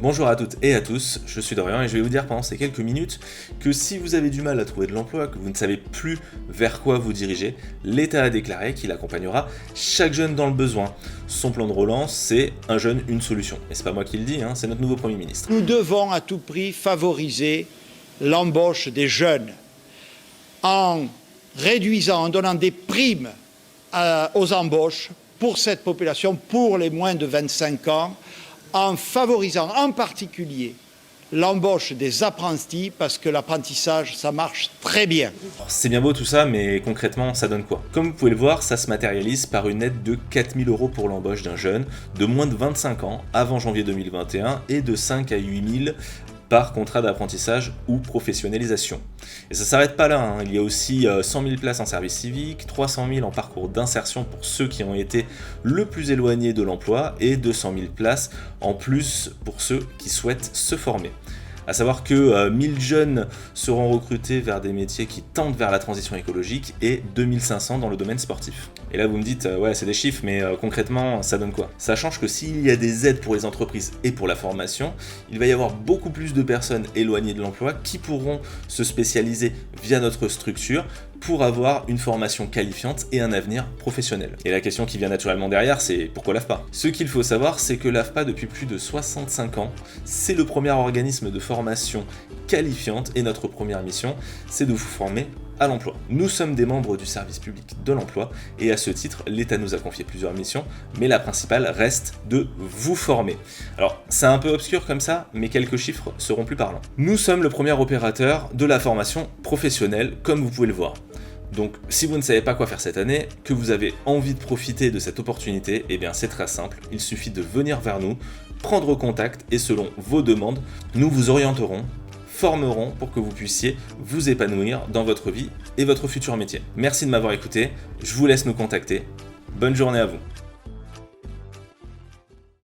Bonjour à toutes et à tous, je suis Dorian et je vais vous dire pendant ces quelques minutes que si vous avez du mal à trouver de l'emploi, que vous ne savez plus vers quoi vous diriger, l'État a déclaré qu'il accompagnera chaque jeune dans le besoin. Son plan de relance, c'est un jeune, une solution. Et c'est pas moi qui le dis, c'est notre nouveau Premier ministre. Nous devons à tout prix favoriser l'embauche des jeunes en réduisant, en donnant des primes aux embauches pour cette population, pour les moins de 25 ans, en favorisant en particulier l'embauche des apprentis, parce que l'apprentissage, ça marche très bien. C'est bien beau tout ça, mais concrètement, ça donne quoi? Comme vous pouvez le voir, ça se matérialise par une aide de 4 000 € pour l'embauche d'un jeune de moins de 25 ans avant janvier 2021 et de 5 à 8 000 par contrat d'apprentissage ou professionnalisation. Et ça s'arrête pas là, il y a aussi 100 000 places en service civique, 300 000 en parcours d'insertion pour ceux qui ont été le plus éloignés de l'emploi et 200 000 places en plus pour ceux qui souhaitent se former. À savoir que 1000 jeunes seront recrutés vers des métiers qui tendent vers la transition écologique et 2500 dans le domaine sportif. Et là vous me dites, ouais c'est des chiffres, mais concrètement ça donne quoi? Ça change que s'il y a des aides pour les entreprises et pour la formation, il va y avoir beaucoup plus de personnes éloignées de l'emploi qui pourront se spécialiser via notre structure pour avoir une formation qualifiante et un avenir professionnel. Et la question qui vient naturellement derrière, c'est pourquoi l'AFPA? Ce qu'il faut savoir, c'est que l'AFPA, depuis plus de 65 ans, c'est le premier organisme de formation qualifiante et notre première mission, c'est de vous former à l'emploi. Nous sommes des membres du service public de l'emploi et à ce titre, l'État nous a confié plusieurs missions, mais la principale reste de vous former. Alors, c'est un peu obscur comme ça, mais quelques chiffres seront plus parlants. Nous sommes le premier opérateur de la formation professionnelle, comme vous pouvez le voir. Donc, si vous ne savez pas quoi faire cette année, que vous avez envie de profiter de cette opportunité, eh bien c'est très simple, il suffit de venir vers nous, prendre contact et selon vos demandes, nous vous orienterons, formerons pour que vous puissiez vous épanouir dans votre vie et votre futur métier. Merci de m'avoir écouté, je vous laisse nous contacter, bonne journée à vous.